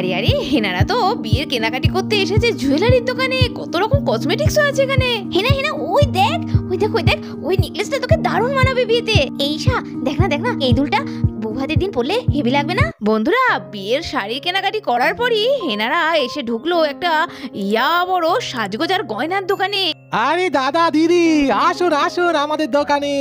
আরে আরে হেনারা তো বিয়ের কেনাকাটি করতে এসেছে জুয়েলারির দোকানে, কত রকম কসমেটিক্সও আছে এখানে। হেনা হেনা ওই দেখ ওই দেখ ওই দেখ, ওই নেকলেসটা তোকে দারুণ মানাবে বিয়েতে। এইশা দেখ না এই দুলটা বৌভাতের দিন পরলে হেভি লাগবে না? বন্ধুরা, বিয়ের শাড়ির কেনাকাটি করার পরই হেনারা এসে ঢুকলো একটা বড় সাজগোজার গয়নার দোকানে। আরে দাদা দিদি, আসুন আসুন আমাদের দোকানে,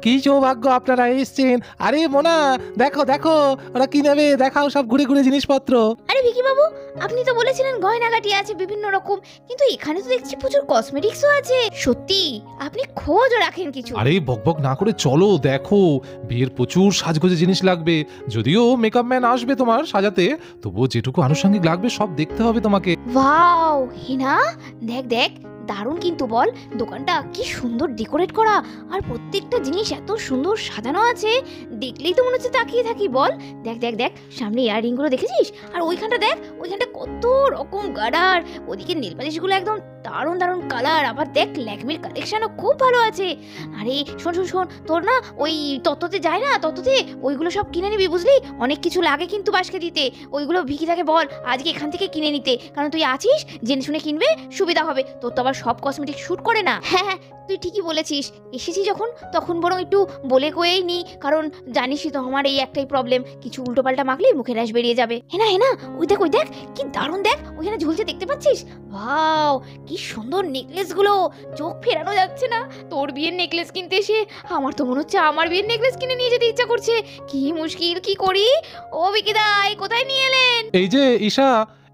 কি সৌভাগ্য আপনারা এসেছেন। আরে মোনা, দেখো দেখো ওরা কি নেবে, দেখাও সব ঘুরে ঘুরে জিনিসপত্র। আরে ভিকি বাবু, আপনি তো বলেছিলেন গয়নাগাটি আছে বিভিন্ন রকম, কিন্তু এখানে তো দেখছি প্রচুর কসমেটিক্সও আছে। সত্যি আপনি খোঁজও রাখেন কিছু? আরে বকবক না করে চলো, দেখো বিয়ের প্রচুর সাজগোজে জিনিস লাগবে। যদিও মেকআপ ম্যান আসবে তোমার সাজাতে, তবুও যেটুকু আনুষঙ্গিক লাগবে সব দেখতে হবে তোমাকে। ওয়াও হেনা, দেখ দেখ দারুণ কিন্তু বল, দোকানটা কি সুন্দর ডেকোরেট করা, আর প্রত্যেকটা জিনিস এত সুন্দর সাজানো আছে, দেখলেই তো মনে হচ্ছে তাকিয়ে থাকি। বল দেখ দেখ দেখ, সামনে ইয়াররিং গুলো দেখেছিস? আর ওইখানটা দেখ, ওইখানটা কত রকম গার্ডার, ওদিকে নেল পালিশ গুলো একদম দারুণ দারুণ কালার। আবার দেখ ল্যাকমির কালেকশনও খুব ভালো আছে। আরে শোন শোন শোন, তোর না ওই তত্ত্বতে যায় না, তত্ত্বতে ওইগুলো সব কিনে নিবি বুঝলি, অনেক কিছু লাগে কিন্তু বাসকে দিতে। ওইগুলো ভিকিটাকে বল আজকে এখান থেকে কিনে নিতে, কারণ তুই আছিস, জেনে শুনে কিনবে, সুবিধা হবে। তোর তো আবার সব কসমেটিক শুট করে না। হ্যাঁ হ্যাঁ, তুই ঠিকই বলেছিস, এসেছি যখন তখন বরং একটু বলে কয়েই নি, কারণ জানিসই তো আমার এই একটাই প্রবলেম, কিছু উল্টোপাল্টা মাখলেই মুখে র্যাশ বেরিয়ে যাবে। হেনা হেনা ওই দেখ কি দারুণ, দেখ ওইখানে ঝুলছে, দেখতে পাচ্ছিস? ওয়াও কি সুন্দর নেকলেস গুলো, চোখ ফেরানো যাচ্ছে না। তোর বিয়ের নেকলেস কিনতে এসে আমার তো মনে হচ্ছে আমার বিয়ের নেকলেস কিনে নিয়ে যেতে ইচ্ছা করছে। কি মুশকিল, কি করি? ও বিকিদা, কোথায় নিয়ে এলেন? এই যে ঈশা,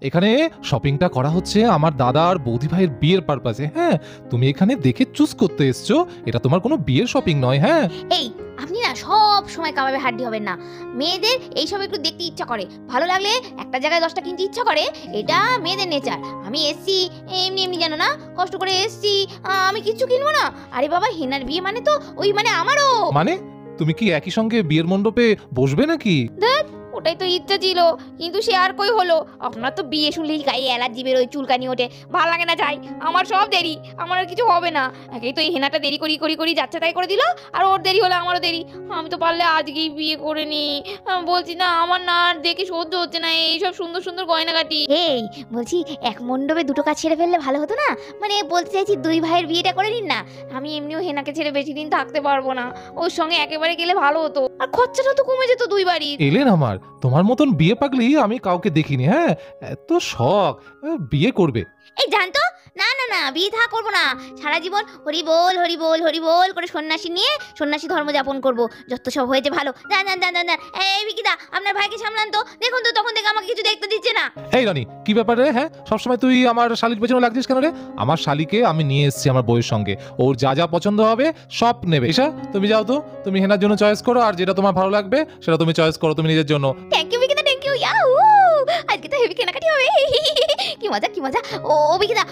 এখানে শপিংটা করা হচ্ছে আমার দাদা আর বৌদি ভাইয়ের বিয়ের পারপাসে। হ্যাঁ, তুমি এখানে দেখে চুজ করতে এসছো, এটা তোমার কোনো বিয়ের শপিং নয়। হ্যাঁ এই আপনি না সব সময় কাবাবে হাড্ডি হবেন না। মেয়েদের এইসব একটু দেখতে ইচ্ছা করে, ভালো লাগলে একটা জায়গায় 10টা কিনতে ইচ্ছা করে, এটা মেয়েদের নেচার। আমি এসছি এমনি এমনি, জানো না, কষ্ট করে এসছি, আমি কিচ্ছু কিনবো না? আরে বাবা, হেনার বিয়ে মানে তো ওই মানে আমারও। মানে তুমি কি একই সঙ্গে বিয়ের মণ্ডপে বসবে নাকি? ওটাই তো ইচ্ছা ছিল, কিন্তু সে আর কই হলো। আপনার তো বিয়ে শুনলেই গায়ে অ্যালার্জি বেরোয়, চুলকানি ওঠে, ভালো লাগে না। যাই, আমার সব দেরি, আমার আর কিছু হবে না। একেই তো এই হেনাটা দেরি করি যাচ্ছে তাই করে দিল, আর ওর দেরি হলে আমারও দেরি। আমি তো পারলে আজকেই বিয়ে করে নি। বলছি না, আমার না আর দেখে সহ্য হচ্ছে না এইসব সুন্দর সুন্দর গয়নাগাটি। এই বলছি, এক মণ্ডপে দুটো কাজ ছেড়ে ফেললে ভালো হতো না? মানে বলতে চাইছি, দুই ভাইয়ের বিয়েটা করে নিন না। আমি এমনিও হেনাকে ছেড়ে বেশি দিন থাকতে পারবো না, ওর সঙ্গে একেবারে গেলে ভালো হতো, আর খরচাটা তো কমে যেত দুই বাড়ির। এলেন আমার, তোমার মতন বিয়ে পাগলি আমি কাউকে দেখিনি। হ্যাঁ, এত শখ, বিয়ে করবে। এই জানতো, না না না, বিয়ে থা করবো না, সারা জীবন হরি বল হরি বল হরি বল করে সন্ন্যাসী নিয়ে সন্ন্যাসী ধর্ম যাপন করবো, যত সব হয়েছে ভালো। জান জান জান জান, এই বিকিদা আপনার ভাইকে সামলান তো, দেখুন তো তখন থেকে আমাকে কিছু দেখতে দিচ্ছে না। এই রানী, কি ব্যাপার রে? হ্যাঁ, সবসময় তুই আমার শালির পেছনে লাগছিস কেন রে? আমার শালিকে আমি নিয়ে এসেছি আমার বউয়ের সঙ্গে, ওর যা যা পছন্দ হবে সব নেবে। ঈশা, তুমি যাও তো, তুমি হেনার জন্য চয়েস করো, আর যেটা তোমার ভালো লাগবে সেটা তুমি চয়েস করো তুমি নিজের জন্য। থ্যাংক ইউ বিকিদা, থ্যাংক ইউ। আজকে তো হেভি কেনাকাটি হবে, কি মজা কি মজা। ও বিকিদা,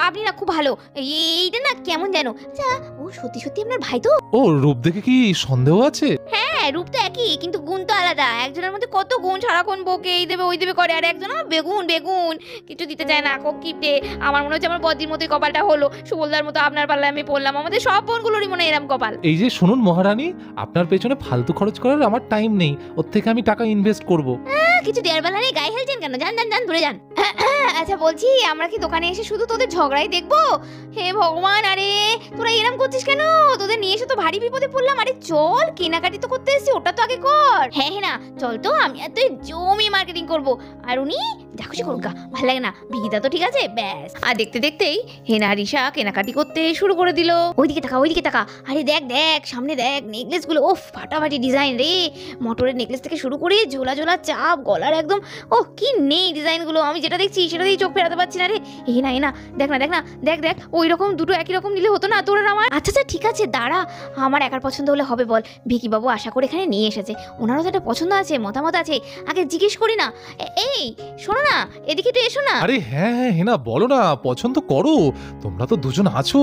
আপনি না খুব ভালো। এইটা না কেমন যেন, আচ্ছা ও সত্যি সত্যি আপনার ভাই তো? ও রূপ দেখে কি সন্দেহ আছে? হ্যাঁ, রূপ তো একই, কিন্তু গুণ তো আলাদা। একজনের মধ্যে কত গুণ, সারাক্ষণ বকে এই দেবে ওই দেবে করে, আর একজন বেগুন বেগুন, কিছু দিতে চায় না, কিপটে। আমার মনে হচ্ছে আমার বদির মতোই কপালটা হলো, সুবলদার মতো আপনার পাল্লায় আমি পড়লাম। আমাদের সব বোনগুলোরই মনে এরম কপাল। এই যে শুনুন মহারানী, আপনার পেছনে ফালতু খরচ করার আমার টাইম নেই, ওর থেকে আমি টাকা ইনভেস্ট করব। কিছু দেওয়ার বেলা নেই, গায়ে হেলছেন কেন? যান যান যান, দূরে যান। আচ্ছা বলছি, আমরা কি দোকানে এসে শুধু তোদের ঝগড়াই দেখবো? হে ভগবান, আরে তোরা এরম করছিস কেন? তোদের নিয়ে এসে তো ভারী বিপদে পড়লাম। আরে চল, কেনাকাটি তো করতে এসেছি, ওটা তো আগে কর। হ্যাঁ হ্যাঁ না, চল তো, আমি আর তুই জমি মার্কেটিং করবো, আর উনি যা খুশি করুক, ভালো লাগে না? বিকিদা তো ঠিক আছে, ব্যাস। আর দেখতে দেখতেই হেনা রিশা কেনাকাটি করতে শুরু করে দিল। ওইদিকে তাকা, ওইদিকে তাকা, আরে দেখ দেখ সামনে দেখ নেকলেস গুলো, ওফ ফাটাফাটি ডিজাইন রে। মোটরের নেকলেস থেকে শুরু করে ঝোলা ঝোলা চাপ, গলার একদম, ও কি নেই ডিজাইন গুলো, আমি যেটা দেখছি সেটা দিয়ে চোখ ফেরাতে পারছি না রে। হেনা হেনা দেখ না দেখ না, দেখ দেখ ওই রকম দুটো একই রকম নিলে হতো না তোর আর আমার? আচ্ছা আচ্ছা ঠিক আছে, দাঁড়া, আমার একার পছন্দ হলে হবে বল? ভিকি বাবু আশা করে এখানে নিয়ে এসেছে, ওনারও তো একটা পছন্দ আছে, মতামত আছে, আগে জিজ্ঞেস করি না। এই শোনো না, এদিকে একটু এসো না। আরে হ্যাঁ হ্যাঁ হেনা, বলো না, পছন্দ করো, তোমরা তো দুজন আছো,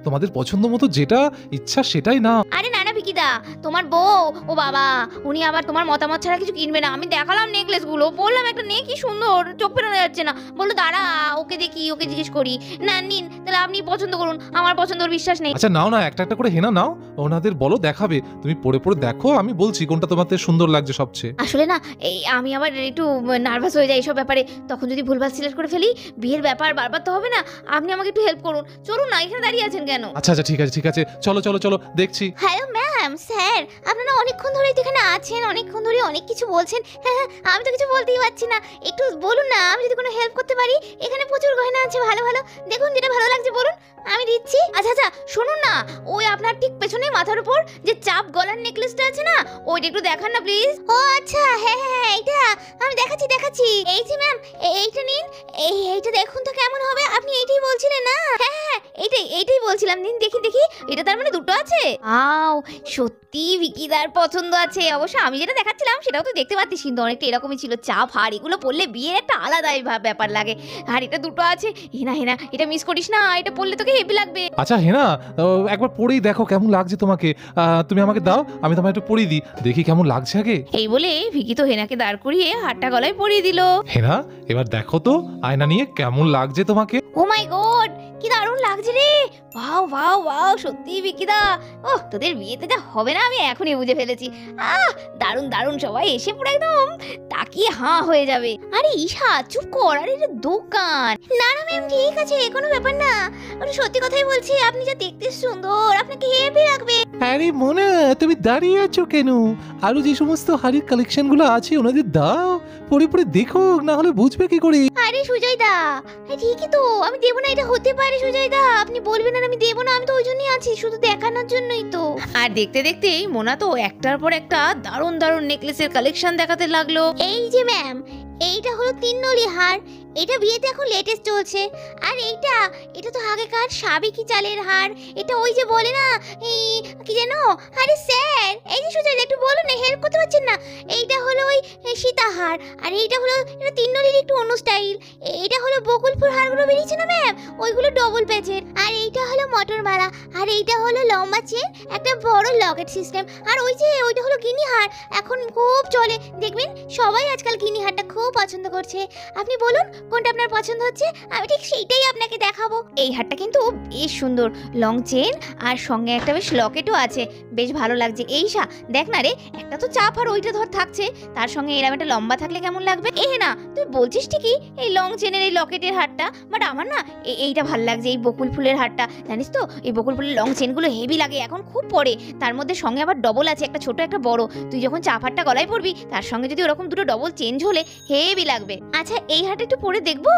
তোমাদের পছন্দ মতো যেটা ইচ্ছা সেটাই না। আরে না না ভিকিদা, তোমার বউ, ও বাবা, উনি আবার তোমার মতামত ছাড়া কিছু কিনবে না। আমি দেখালাম নেকলেস গুলো, বললাম একটা নে, কি সুন্দর, চোখ ফেরানো যাচ্ছে না। বললো দাঁড়া, ওকে দেখি, ওকে জিজ্ঞেস করি। না নিন, তাহলে আপনি পছন্দ করুন, আমার পছন্দ ওর বিশ্বাস নেই। আচ্ছা নাও না, একটা একটা করে হেনা নাও, ওনাদের বলো দেখাবে, তুমি পরে পরে দেখো, আমি বলছি কোনটা তোমাদের সুন্দর লাগছে সবচেয়ে। আসলে না, এই আমি আবার একটু নার্ভাস হয়ে যাই এইসব ব্যাপারে। ব্যাপারে, তখন যদি ভুলভাল সিলেক্ট করে ফেলি, বিয়ের ব্যাপার বারবার তো হবে না। আপনি আমাকে একটু হেল্প করুন, চলুন না, এখানে দাঁড়িয়ে আছেন কেন? আচ্ছা আচ্ছা, ঠিক আছে ঠিক আছে, চলো চলো চলো, দেখছি। হ্যালো ম্যাম, স্যার, আপনারা অনেকক্ষণ ধরে এখানে আছেন, অনেকক্ষণ ধরে অনেক কিছু বলছেন। হ্যাঁ, আমি তো কিছু বলতেই পারছি না, একটু বলুন না, আমি যদি কোনো হেল্প করতে পারি। এখানে প্রচুর গয়না আছে, ভালো ভালো, দেখুন যেটা ভালো লাগছে বলুন, আমি দিচ্ছি। আচ্ছা আচ্ছা, শুনুন না, ওই আপনার ঠিক পেছনে মাথার উপর যে চাপ গলার নেকলেসটা আছে না, ওইটা একটু দেখান না প্লিজ। ও আচ্ছা, হ্যাঁ হ্যাঁ, এইটা আমি দেখাচ্ছি। এই যে ম্যাম, এইটা নিন, এইটা দেখুন তো কেমন হবে। আপনি এইটাই বলছিলেন না? হ্যাঁ হ্যাঁ, এইটাই বলছিলাম, নিন দেখি। এটা তার মানে দুটো আছে। আও, সত্যি ভিকিদার পছন্দ আছে। অবশ্য আমি যেটা দেখাচ্ছিলাম সেটাও তো দেখতে পাচ্ছিস, কিন্তু অনেকটা এরকমই ছিল। চাপ হার এগুলো পরলে বিয়ের একটা আলাদাই ব্যাপার লাগে। আর এটা দুটো আছে। হেনা, এটা মিস করিস না, এটা পরলে তোকে হেভি লাগবে। আচ্ছা হেনা, একবার পরেই দেখো কেমন লাগছে তোমাকে। তুমি আমাকে দাও, আমি তোমায় একটু পরিয়ে দিই, দেখি কেমন লাগছে আগে। এই বলে ভিকি তো হেনাকে দাঁড় করিয়ে হারটা গলায় পরিয়ে দিল। হেনা, এবার দেখো তো আয়না নিয়ে কেমন লাগছে তোমাকে। ও মাই গড, কি দারুণ লাগছে রে! ওয়াও, সত্যি ভিকিদা। ওহ, তোদের বিয়েতে যা হবে না আমি এখনই বুঝে ফেলেছি। দারুণ, সবাই এসে পুরো একদম তাকিয়ে হাঁ হয়ে যাবে। আরে ঈশা, চুপ কর, আরে এটা দোকান। না ম্যাম, ঠিক আছে, কোনো ব্যাপার না। আমি সত্যি কথাই বলছি, আপনি যা দেখতে সুন্দর, আপনাকে হেভি লাগবে। আরে মোনা, তুমি দাঁড়িয়ে আছো কেন? আরো যে সমস্ত হাড়ির কালেকশন গুলো আছে ওনাদের দাও, পরে দেখো, না হলে বুঝবে কি করে। আরে সুজয় দা, ঠিকই তো, আমি দেবো না, এটা হতে পারে সুজয় দা, আপনি বলবেন আর আমি দেবো না, আমি তো ওই জন্যই আছি, শুধু দেখানোর জন্যই তো। আর দেখতেই মোনা তো একটার পর একটা দারুণ নেকলেসের কালেকশন দেখাতে লাগলো। এই যে ম্যাম, এইটা হলো 3 নলি হার, এটা বিয়েতে এখন লেটেস্ট চলছে। আর এটা তো আগেকার সাবেকি চালের হার। এটা ওই যে বলে না, কি জানো? আরে স্যার, এই যে সুজয় একটু বলুন না, হেল্প করতে পারছেন না। এইটা হলো ওই সীতাহার, আর এইটা হলো এটা 3 নলির একটু অন্য স্টাইল। এইটা হলো বকুলপুর হারগুলো বেরিয়েছে না ম্যাম, ওইগুলো ডবল প্যাচের। আর এইটা হলো মটর মালা, আর এইটা হলো লম্বা চেন, একটা বড় লকেট সিস্টেম। আর ওইটা হলো গিনি হার, এখন খুব চলে, দেখবেন সবাই আজকাল গিনি হারটা খুব পছন্দ করছে। আপনি বলুন কোনটা আপনার পছন্দ হচ্ছে, আমি ঠিক সেইটাই আপনাকে দেখাবো। এই হারটা কিন্তু বেশ সুন্দর, লং চেন আর সঙ্গে একটা বেশ লকেটও আছে, বেশ ভালো লাগছে। এইশা দেখ না রে, একটা তো চাপ আর ওইটা ধর থাকছে, তার সঙ্গে এরকম একটা লম্বা থাকলে কেমন লাগবে। না, তুই বলছিস ঠিকই, এই লং চেনের এই লকেটের হারটা, বাট আমার না এইটা ভালো লাগছে, এই বকুল ফুলের হারটা। জানিস তো, এই বকুল ফুলের লং চেনগুলো হেভি লাগে, এখন খুব পরে, তার মধ্যে সঙ্গে আবার ডবল আছে, একটা ছোট একটা বড়। তুই যখন চাপ হারটা গলায় পরবি, তার সঙ্গে যদি ওরকম দুটো ডবল চেন ঝোলে, হেভি লাগবে। আচ্ছা, এই হারটা একটু পরে দেখবো।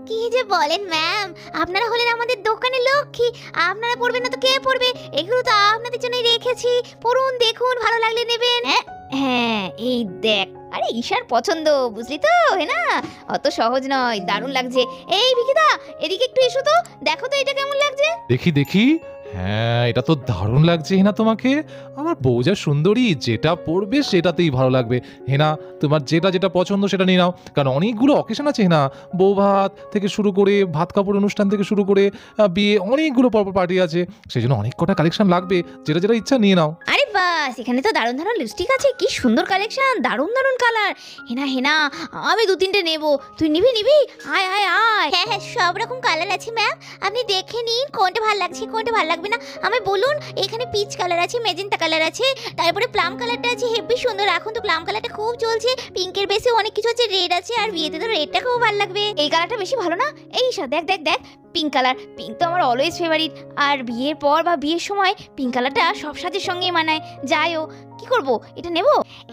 কি যে বলেন ম্যাম, আপনারা হলেন আমাদের দোকানের লক্ষ্মী, আপনারা পরবেন না তো কে পরবে? এগুলো তো আপনাদের জন্যই রেখেছি, পরুন, দেখুন, ভালো লাগলে নেবেন। হ্যাঁ, এই দেখ, আরে ঈশার পছন্দ, বুঝলি তো? না, অত সহজ নয়, দারুণ লাগছে। এই ভিকিদা, এদিকে একটু এসো তো, দেখো তো এটা কেমন লাগছে। দেখি, হ্যাঁ এটা তো দারুণ লাগছে হেনা তোমাকে। আমার বউ যা সুন্দরী, যেটা পরবে সেটাতেই ভালো লাগবে। হেনা, তোমার যেটা পছন্দ সেটা নিয়ে নাও, কারণ অনেকগুলো অকেশন আছে হেনা, বউ ভাত থেকে শুরু করে ভাত কাপড় অনুষ্ঠান থেকে শুরু করে বিয়ে, অনেকগুলো পরপর পার্টি আছে, সেই জন্য অনেক কটা কালেকশন লাগবে, যেটা ইচ্ছা নিয়ে নাও। আরে বাস, এখানে তো দারুণ লিপস্টিক আছে, কি সুন্দর কালেকশন, দারুণ কালার। হেনা, আমি 2-3টে নেব, তুই নিবি? আয়। হ্যাঁ, সব রকম কালার আছে ম্যাম, আপনি দেখে নিন কোনটা ভালো লাগছে কোনটা ভালো লাগবে না। আমি বলুন, এখানে পিচ কালার আছে, মেজেন্টা কালার আছে, তারপরে প্লাম কালারটা আছে, হেভি সুন্দর, এখন তো প্লাম কালারটা খুব চলছে। পিঙ্কের বেশি অনেক কিছু আছে, রেড আছে, আর বিয়েতে তো রেডটা খুব ভালো লাগবে। এই কালারটা বেশি ভালো না? এই দেখ, পিঙ্ক কালার, পিঙ্ক তো আমার অলওয়েজ ফেভারিট, আর বিয়ের পর বা বিয়ের সময় পিঙ্ক কালারটা সব সাজের সঙ্গেই মানায়। যাইও, কি করব, এটা নেব।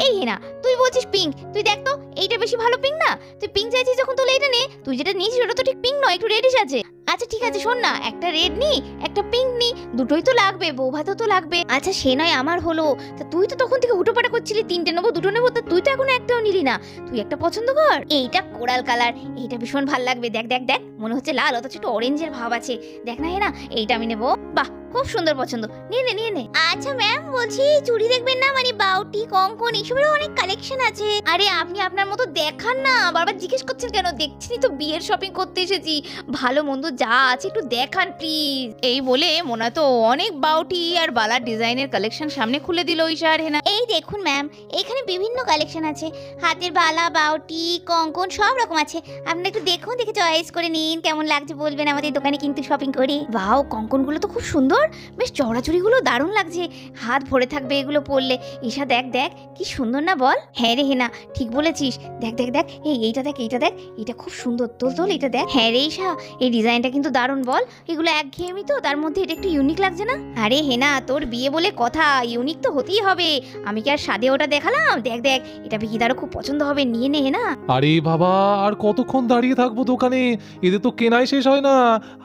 এই হেনা, তুই বলছিস পিঙ্ক, তুই দেখ তো এইটা বেশি ভালো পিঙ্ক না? তুই পিঙ্ক চাইছিস যখন, তাহলে এটা নে। তুই যেটা নিয়েছিস ওটা তো ঠিক পিঙ্ক নয়, একটু রেডিশ আছে। আচ্ছা ঠিক আছে, শোন না, একটা রেড নি, একটা পিঙ্ক নি, দুটোই তো লাগবে, বউ ভাতও তো লাগবে। আচ্ছা সে নয়, আমার হলো, তা তুই তো তখন থেকে হুটোপাটা করছিলি 3টে নেবো 2টো নেবো, তা তুই তো এখনো একটাও নিলি না। তুই একটা পছন্দ কর, এইটা কোরাল কালার, এইটা ভীষণ ভালো লাগবে। দেখ, মনে হচ্ছে লাল, অথচ একটু অরেঞ্জের ভাব আছে। দেখ না হেনা, এইটা আমি নেবো। বাহ, খুব সুন্দর পছন্দ, নিয়ে নে। আচ্ছা ম্যাম, বলছি চুড়ি দেখবেন না, মানে বাউটি, কঙ্কন, এইসবের অনেক কালেকশন আছে। আরে আপনি আপনার মতো দেখান না, বারবার জিজ্ঞেস করছেন কেন? দেখছিনি তো বিয়ের শপিং করতে এসেছি, ভালো মন্দ যা আছে একটু দেখান প্লিজ। এই বলে মোনা তো অনেক বাউটি আর বালার ডিজাইনের কালেকশন সামনে খুলে দিল ঈশা আর হেনা। এই দেখুন ম্যাম, এখানে বিভিন্ন কালেকশন আছে, হাতের বালা, বাউটি, কঙ্কন, সব রকম আছে। আপনি একটু দেখুন, দেখে চয়েস করে নিন, কেমন লাগছে বলবেন, আমাদের দোকানে কিন্তু শপিং করি। ওয়াও, কঙ্কনগুলো তো খুব সুন্দর, সুন্দর, বেশ চওড়াচুড়িগুলো দারুণ লাগছে, হাত ভরে থাকবে এগুলো পরলে। ঈশা দেখ দেখ কি সুন্দর না বল? হ্যাঁ রে হেনা, ঠিক বলেছিস। দেখ দেখ দেখ, এইটা দেখ, এইটা দেখ, এটা খুব সুন্দর, তোল তোল এটা দেখ। হ্যাঁ রে ঈশা, এই ডিজাইনটা কিন্তু দারুণ বল? এগুলো একঘেয়েমি তো, তার মধ্যে এটা একটু ইউনিক লাগছে না? আরে হেনা, তোর বিয়ে বলে কথা, ইউনিক তো হতেই হবে। আমি কি আর সাদে ওটা দেখালাম? দেখ দেখ, এটা বিকিদারও খুব পছন্দ হবে, নিয়ে নে হেনা। আরে বাবা, আর কতক্ষণ দাঁড়িয়ে থাকবো দোকানে? এদের তো কেনাই শেষ হয় না।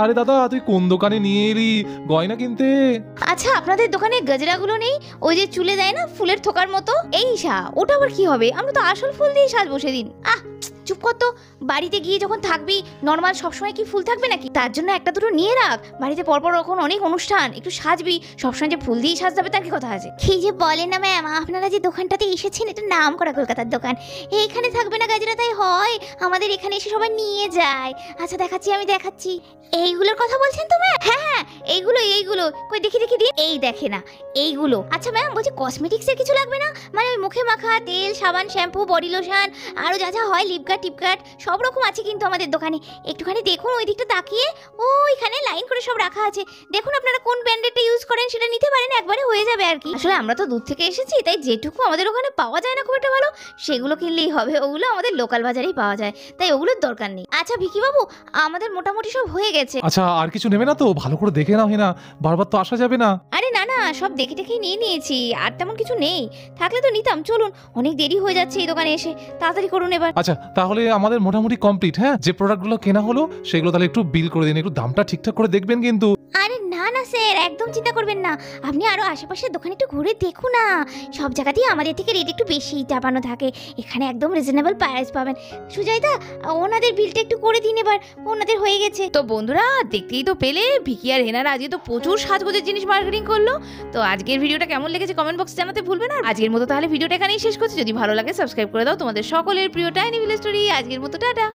আরে দাদা, তুই কোন দোকানে নিয়ে এলি গয়না কিনতে? আচ্ছা, আপনাদের দোকানে গজরাগুলো নেই? ওই যে চুলে দেয় না ফুলের থোকার মতো? এই ঈশা, ওটা আবার কি হবে? আমরা তো আসল ফুল দিয়ে সাজবো সেদিন। চুপ কর তো। বাড়িতে গিয়ে যখন থাকবি নর্মাল সবসময় কি ফুল থাকবে নাকি? তার জন্য একটা দুটো নিয়ে রাখ। বাড়িতে পরপর এখন অনেক অনুষ্ঠান, একটু সাজবি, সবসময় যে ফুল দিয়েই সাজতে হবে তার কি কথা আছে? কি যে বলে না ম্যাম, আপনারা যে দোকানটাতে এসেছেন এটা নাম করা কলকাতার দোকান। এইখানে থাকবে না গাজরা, তাই হয় আমাদের এখানে এসে সবাই নিয়ে যায়। আচ্ছা দেখাচ্ছি, আমি দেখাচ্ছি। এইগুলোর কথা বলছেন তো ম্যাম? হ্যাঁ হ্যাঁ, এইগুলো কই দেখি দেখি দিন। এই দেখে না এইগুলো। আচ্ছা ম্যাম, বলছি কসমেটিক্সের কিছু লাগবে না? মানে ওই মুখে মাখা তেল, সাবান, শ্যাম্পু, বডি লোশন, আরও যা যা হয়, লিপগার্ড টিপগার্ড সব রকম আছে কিন্তু আমাদের দোকানে। একটুখানি দেখুন ওই দিকটা তাকিয়ে, ওইখানে লাইন করে সব রাখা আছে। দেখুন আপনারা কোন ব্র্যান্ডেডটা ইউজ করেন, সেটা নিতে পারেন, একবারে হয়ে যাবে আর কি। আসলে আমরা তো দূর থেকে এসেছি, তাই যেটুকু আমাদের ওখানে পাওয়া যায় না খুব একটা ভালো, সেগুলো কিনলেই হবে। ওগুলো আমাদের লোকাল বাজারেই পাওয়া যায়, তাই ওগুলোর দরকার নেই। আচ্ছা ভিকি বাবু, আমাদের মোটামুটি সব হয়ে গেছে। আচ্ছা, আর কিছু নেবে না তো? ভালো করে দেখে নাও হেনা, বারবার তো আসা যাবে না। আরে না না, সব দেখে দেখেই নিয়ে নিয়েছি, আর তেমন কিছু নেই। থাকলে তো নিতাম। চলুন, অনেক দেরি হয়ে যাচ্ছে এই দোকানে এসে, তাড়াতাড়ি করুন এবার। আচ্ছা, তাহলে আমাদের মোটামুটি কমপ্লিট। হ্যাঁ, যে প্রোডাক্টগুলো কেনা হলো সেগুলো তাহলে একটু বিল করে দিন, একটু দামটা ঠিকঠাক করে দেখবেন কিন্তু। আরে না না স্যার, একদম চিন্তা করবেন না। আপনি আরো আশেপাশের দোকানে একটু ঘুরে দেখুন না, সব জায়গাতেই আমাদের থেকে রেট একটু বেশি চাপানো থাকে। এখানে একদম রিজনেবল প্রাইস পাবেন। সুজয়দা, ওনাদের বিলটা একটু করে দিন এবার, ওনাদের হয়ে গেছে। তো বন্ধুরা, দেখতেই তো পেলে, ভিকি আর হেনারা আজকে তো প্রচুর সাজগোজের জিনিস মার্কেটিং করলো। তো আজকের ভিডিওটা কেমন লেগেছে কমেন্ট বক্সে জানাতে ভুলবে না। আজকের মতো তাহলে ভিডিওটা এখানেই শেষ করছি। যদি ভালো লাগে সাবস্ক্রাইব করে দাও। তোমাদের সকলের প্রিয় টাইনি ভিলেজ স্টোরি। আজকের মতো টাটা।